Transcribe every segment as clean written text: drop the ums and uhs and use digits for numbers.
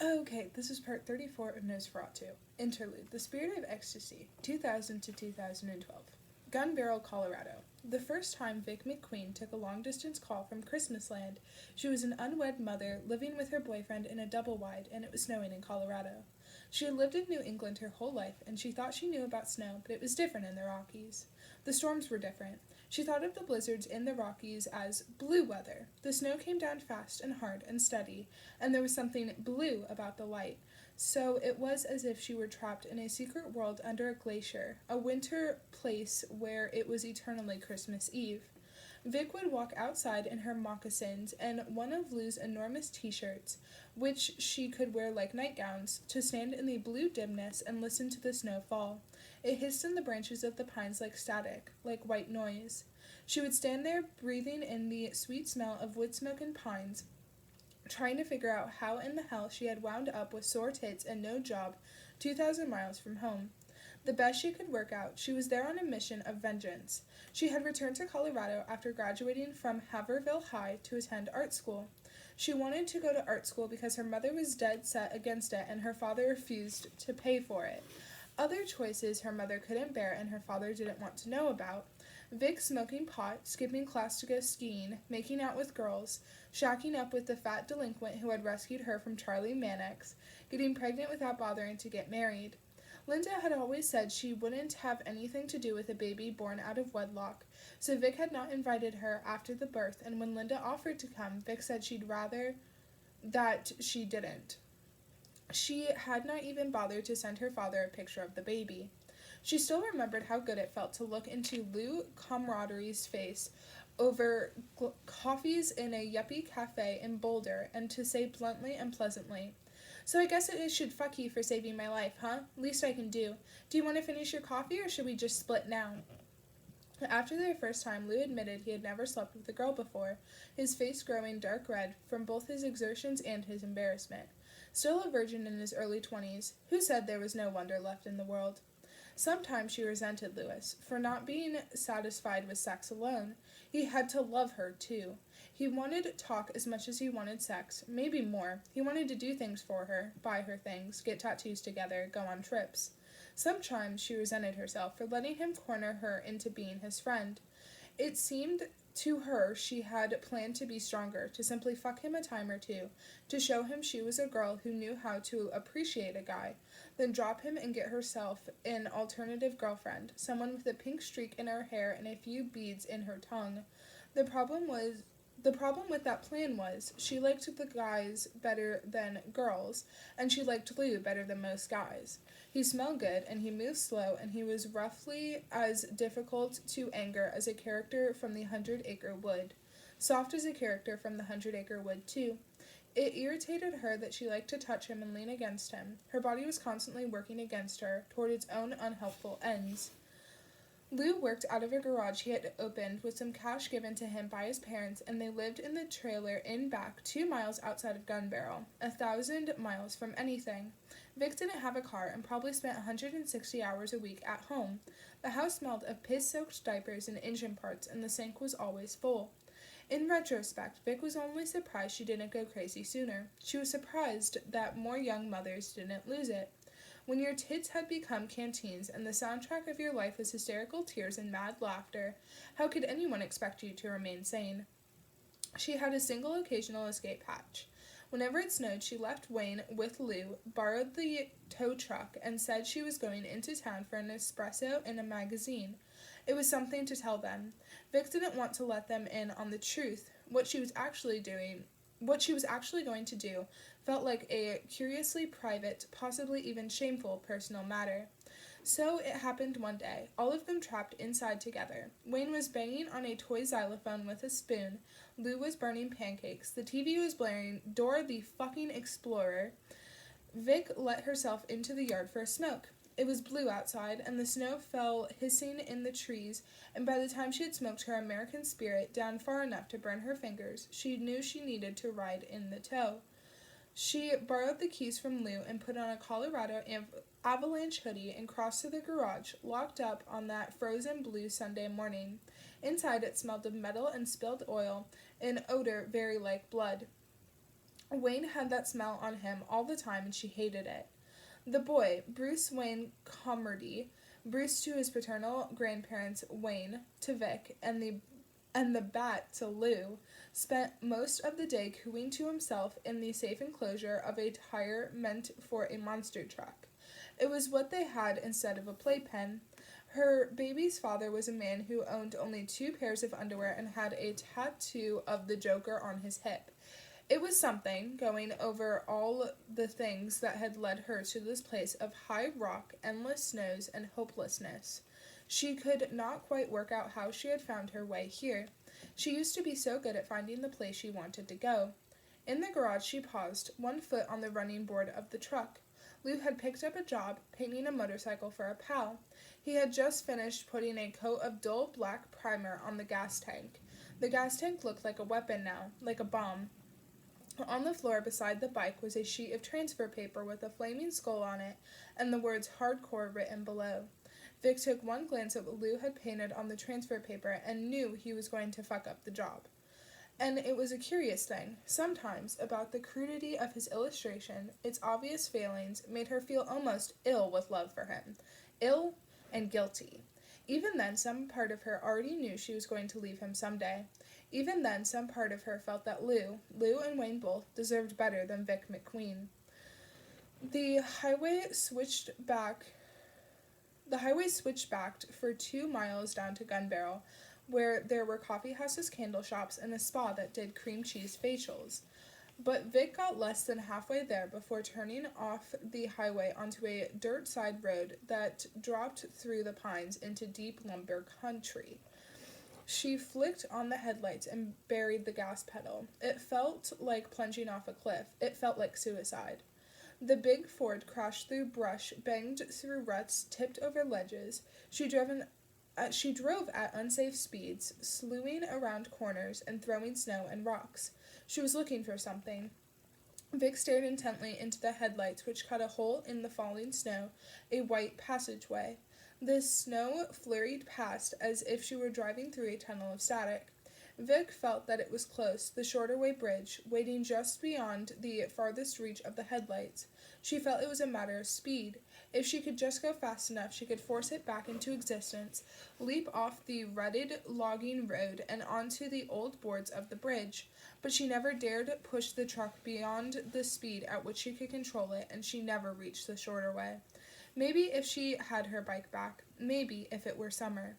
Okay, this is part 34 of Nos4a2. Interlude, The Spirit of Ecstasy, 2000 to 2012. Gun Barrel, Colorado. The first time Vic McQueen took a long-distance call from Christmasland, she was an unwed mother living with her boyfriend in a double-wide, and it was snowing in Colorado. She had lived in New England her whole life, and she thought she knew about snow, but it was different in the Rockies. The storms were different. She thought of the blizzards in the Rockies as blue weather. The snow came down fast and hard and steady, and there was something blue about the light. So it was as if she were trapped in a secret world under a glacier, a winter place where it was eternally Christmas Eve. Vic would walk outside in her moccasins and one of Lou's enormous t-shirts, which she could wear like nightgowns, to stand in the blue dimness and listen to the snow fall. It hissed in the branches of the pines like static, like white noise. She would stand there breathing in the sweet smell of wood smoke and pines, trying to figure out how in the hell she had wound up with sore tits and no job 2,000 miles from home. The best she could work out, she was there on a mission of vengeance. She had returned to Colorado after graduating from Haverhill High to attend art school. She wanted to go to art school because her mother was dead set against it and her father refused to pay for it. Other choices her mother couldn't bear and her father didn't want to know about. Vic smoking pot, skipping class to go skiing, making out with girls, shacking up with the fat delinquent who had rescued her from Charlie Mannix, getting pregnant without bothering to get married. Linda had always said she wouldn't have anything to do with a baby born out of wedlock, so Vic had not invited her after the birth, and when Linda offered to come, Vic said she'd rather that she didn't. She had not even bothered to send her father a picture of the baby. She still remembered how good it felt to look into Lou Camaradere's face over coffees in a yuppie cafe in Boulder and to say bluntly and pleasantly, "So I guess it should fuck you for saving my life, huh? Least I can do. Do you want to finish your coffee or should we just split now?" After their first time, Lou admitted he had never slept with a girl before, his face growing dark red from both his exertions and his embarrassment. Still a virgin in his early 20s, who said there was no wonder left in the world? Sometimes she resented Lewis for not being satisfied with sex alone. He had to love her, too. He wanted talk as much as he wanted sex, maybe more. He wanted to do things for her, buy her things, get tattoos together, go on trips. Sometimes she resented herself for letting him corner her into being his friend. It seemed to her she had planned to be stronger, to simply fuck him a time or two, to show him she was a girl who knew how to appreciate a guy, then drop him and get herself an alternative girlfriend, someone with a pink streak in her hair and a few beads in her tongue. The problem with that plan was she liked the guys better than girls, and she liked Lou better than most guys. He smelled good, and he moved slow, and he was roughly as difficult to anger as a character from the 100-Acre Wood. Soft as a character from the 100-Acre Wood, too. It irritated her that she liked to touch him and lean against him. Her body was constantly working against her, toward its own unhelpful ends. Lou worked out of a garage he had opened with some cash given to him by his parents, and they lived in the trailer in back 2 miles outside of Gun Barrel, 1,000 miles from anything. Vic didn't have a car and probably spent 160 hours a week at home. The house smelled of piss-soaked diapers and engine parts, and the sink was always full. In retrospect, Vic was only surprised she didn't go crazy sooner. She was surprised that more young mothers didn't lose it. When your tits had become canteens and the soundtrack of your life was hysterical tears and mad laughter, how could anyone expect you to remain sane? She had a single occasional escape hatch. Whenever it snowed, she left Wayne with Lou, borrowed the tow truck, and said she was going into town for an espresso and a magazine. It was something to tell them. Vic didn't want to let them in on the truth. What she was actually going to do felt like a curiously private, possibly even shameful personal matter. So it happened one day, all of them trapped inside together. Wayne was banging on a toy xylophone with a spoon. Lou was burning pancakes. The TV was blaring Dora the fucking Explorer. Vic let herself into the yard for a smoke. It was blue outside, and the snow fell hissing in the trees, and by the time she had smoked her American spirit down far enough to burn her fingers, she knew she needed to ride in the tow. She borrowed the keys from Lou and put on a Colorado avalanche hoodie and crossed to the garage, locked up on that frozen blue Sunday morning. Inside it smelled of metal and spilled oil, an odor very like blood. Wayne had that smell on him all the time, and she hated it. The boy, Bruce Wayne Comrade, Bruce to his paternal grandparents, Wayne to Vic, and the bat to Lou, spent most of the day cooing to himself in the safe enclosure of a tire meant for a monster truck. It was what they had instead of a playpen. Her baby's father was a man who owned only 2 pairs of underwear and had a tattoo of the Joker on his hip. It was something, going over all the things that had led her to this place of high rock, endless snows, and hopelessness. She could not quite work out how she had found her way here. She used to be so good at finding the place she wanted to go. In the garage she paused, one foot on the running board of the truck. Lou had picked up a job, painting a motorcycle for a pal. He had just finished putting a coat of dull black primer on the gas tank. The gas tank looked like a weapon now, like a bomb. On the floor beside the bike was a sheet of transfer paper with a flaming skull on it and the words "Hardcore" written below. Vic took one glance at what Lou had painted on the transfer paper and knew he was going to fuck up the job. And it was a curious thing, sometimes, about the crudity of his illustration. Its obvious failings made her feel almost ill with love for him. Ill and guilty. Even then, some part of her already knew she was going to leave him someday. Even then, some part of her felt that Lou and Wayne both, deserved better than Vic McQueen. The highway switched back for 2 miles down to Gun Barrel, where there were coffee houses, candle shops, and a spa that did cream cheese facials. But Vic got less than halfway there before turning off the highway onto a dirt side road that dropped through the pines into deep lumber country. She flicked on the headlights and buried the gas pedal. It felt like plunging off a cliff. It felt like suicide. The big Ford crashed through brush, banged through ruts, tipped over ledges. She drove at unsafe speeds, slewing around corners and throwing snow and rocks. She was looking for something. Vic stared intently into the headlights, which cut a hole in the falling snow, a white passageway. The snow flurried past as if she were driving through a tunnel of static. Vic felt that it was close, the shorter-way bridge, waiting just beyond the farthest reach of the headlights. She felt it was a matter of speed. If she could just go fast enough, she could force it back into existence, leap off the rutted logging road and onto the old boards of the bridge. But she never dared push the truck beyond the speed at which she could control it, and she never reached the shorter way. Maybe if she had her bike back. Maybe if it were summer.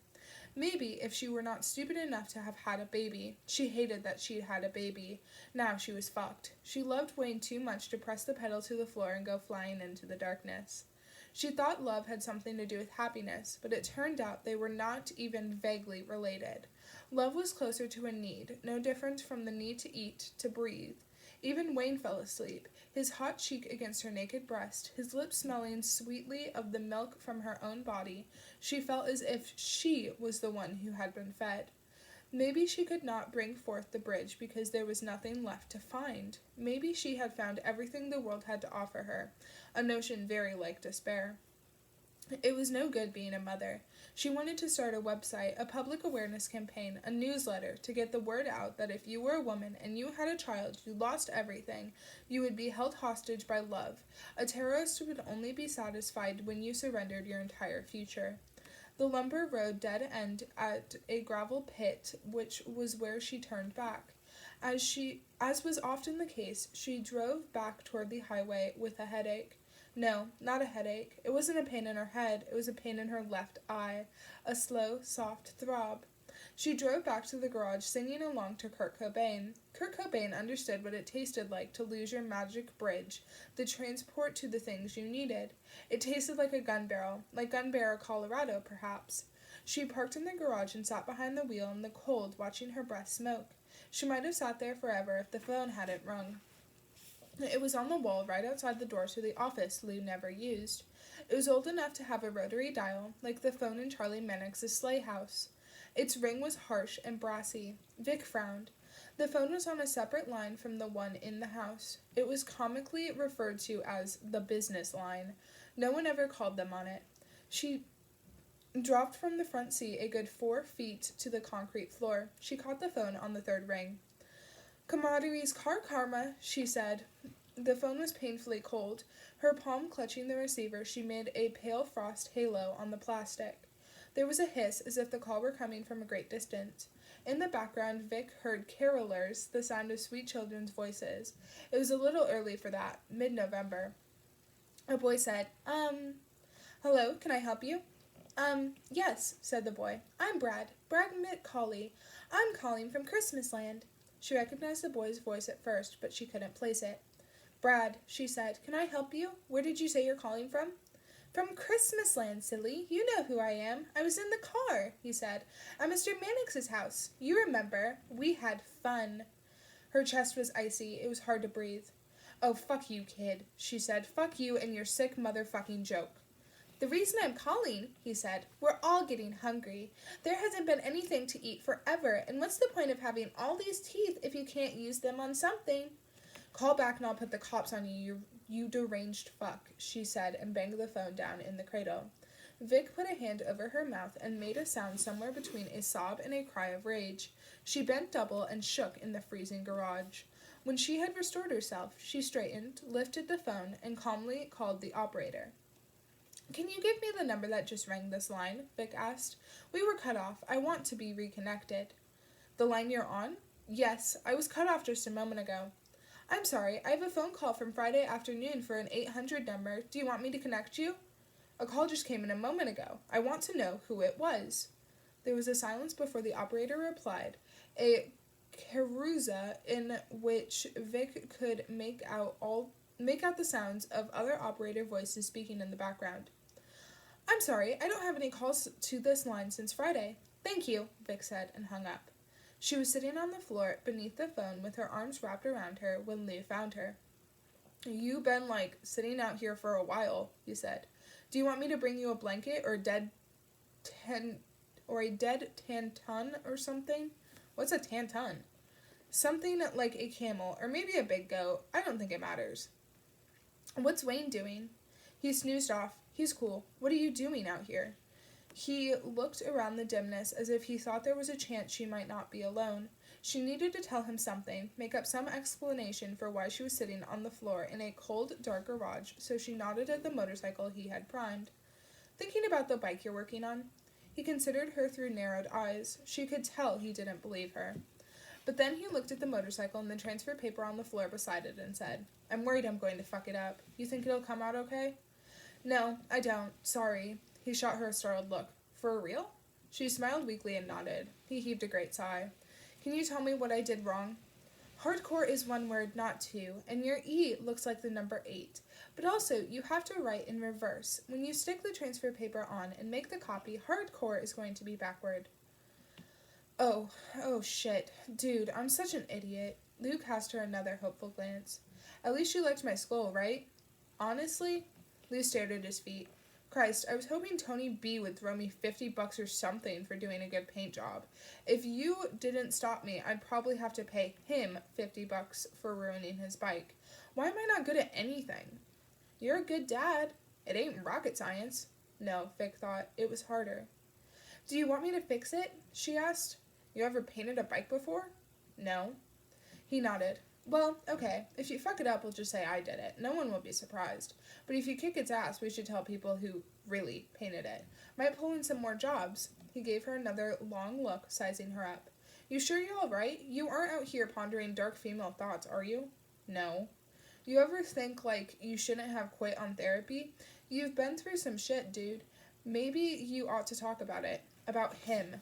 Maybe if she were not stupid enough to have had a baby. She hated that she'd had a baby. Now she was fucked. She loved Wayne too much to press the pedal to the floor and go flying into the darkness. She thought love had something to do with happiness, but it turned out they were not even vaguely related. Love was closer to a need, no different from the need to eat, to breathe. Even Wayne fell asleep, his hot cheek against her naked breast, his lips smelling sweetly of the milk from her own body. She felt as if she was the one who had been fed. Maybe she could not bring forth the bridge because there was nothing left to find. Maybe she had found everything the world had to offer her, a notion very like despair. It was no good being a mother. She wanted to start a website, a public awareness campaign, a newsletter, to get the word out that if you were a woman and you had a child, you lost everything. You would be held hostage by love. A terrorist would only be satisfied when you surrendered your entire future. The lumber road dead end at a gravel pit, which was where she turned back. As was often the case, she drove back toward the highway with a headache. No, not a headache. It wasn't a pain in her head. It was a pain in her left eye, a slow, soft throb. She drove back to the garage singing along to Kurt Cobain. Kurt Cobain understood what it tasted like to lose your magic bridge, the transport to the things you needed. It tasted like a gun barrel, like Gun Barrel, Colorado, perhaps. She parked in the garage and sat behind the wheel in the cold, watching her breath smoke. She might have sat there forever if the phone hadn't rung. It was on the wall right outside the door to the office Lou never used. It was old enough to have a rotary dial, like the phone in Charlie Mannix's sleigh house. Its ring was harsh and brassy. Vic frowned. The phone was on a separate line from the one in the house. It was comically referred to as the business line. No one ever called them on it. She dropped from the front seat a good 4 feet to the concrete floor. She caught the phone on the third ring. Commodities car karma, she said. The phone was painfully cold. Her palm clutching the receiver, she made a pale frost halo on the plastic. There was a hiss, as if the call were coming from a great distance. In the background, Vic heard carolers, the sound of sweet children's voices. It was a little early for that, mid-November. A boy said, hello, can I help you? Yes, said the boy. I'm Brad McCauley. I'm calling from Christmasland. She recognized the boy's voice at first, but she couldn't place it. Brad, she said, can I help you? Where did you say you're calling from? From Christmasland, silly. You know who I am. I was in the car, he said, at Mr. Mannix's house. You remember. We had fun. Her chest was icy. It was hard to breathe. Oh, fuck you, kid, she said. Fuck you and your sick motherfucking joke. The reason I'm calling, he said, we're all getting hungry. There hasn't been anything to eat forever, and what's the point of having all these teeth if you can't use them on something? Call back and I'll put the cops on you, you deranged fuck, she said, and banged the phone down in the cradle. Vic put a hand over her mouth and made a sound somewhere between a sob and a cry of rage. She bent double and shook in the freezing garage. When she had restored herself, she straightened, lifted the phone, and calmly called the operator. Can you give me the number that just rang this line? Vic asked. We were cut off. I want to be reconnected. The line you're on? Yes, I was cut off just a moment ago. I'm sorry, I have a phone call from Friday afternoon for an 800 number. Do you want me to connect you? A call just came in a moment ago. I want to know who it was. There was a silence before the operator replied, a carousa in which Vic could make out the sounds of other operator voices speaking in the background. I'm sorry, I don't have any calls to this line since Friday. Thank you, Vic said, and hung up. She was sitting on the floor beneath the phone with her arms wrapped around her when Lou found her. You've been, sitting out here for a while, he said. Do you want me to bring you a blanket or a dead tanton or something? What's a tanton? Something like a camel, or maybe a big goat. I don't think it matters. What's Wayne doing? He snoozed off. He's cool. What are you doing out here? He looked around the dimness as if he thought there was a chance she might not be alone. She needed to tell him something, make up some explanation for why she was sitting on the floor in a cold, dark garage, so she nodded at the motorcycle he had primed. Thinking about the bike you're working on? He considered her through narrowed eyes. She could tell he didn't believe her. But then he looked at the motorcycle and the transfer paper on the floor beside it and said, I'm worried I'm going to fuck it up. You think it'll come out okay? No, I don't. Sorry. He shot her a startled look. For real? She smiled weakly and nodded. He heaved a great sigh. Can you tell me what I did wrong? Hardcore is one word, not two, and your E looks like the number 8. But also, you have to write in reverse. When you stick the transfer paper on and make the copy, hardcore is going to be backward. Oh shit. Dude, I'm such an idiot. Lou cast her another hopeful glance. At least you liked my skull, right? Honestly? Lou stared at his feet. Christ, I was hoping Tony B would throw me $50 or something for doing a good paint job. If you didn't stop me, I'd probably have to pay him $50 for ruining his bike. Why am I not good at anything? You're a good dad. It ain't rocket science. No, Vic thought. It was harder. Do you want me to fix it? She asked. You ever painted a bike before? No. He nodded. Well, okay, if you fuck it up, we'll just say I did it. No one will be surprised. But if you kick its ass, we should tell people who really painted it. Might pull in some more jobs. He gave her another long look, sizing her up. You sure you're all right? You aren't out here pondering dark female thoughts, are you? No. You ever think, you shouldn't have quit on therapy? You've been through some shit, dude. Maybe you ought to talk about it. About him.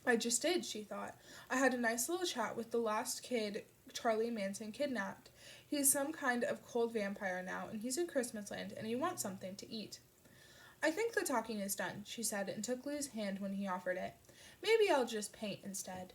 I just did, she thought. I had a nice little chat with the last kid Charlie Manson kidnapped. He's some kind of cold vampire now, and he's in Christmasland, and he wants something to eat. I think the talking is done, she said, and took Lou's hand when he offered it. Maybe I'll just paint instead.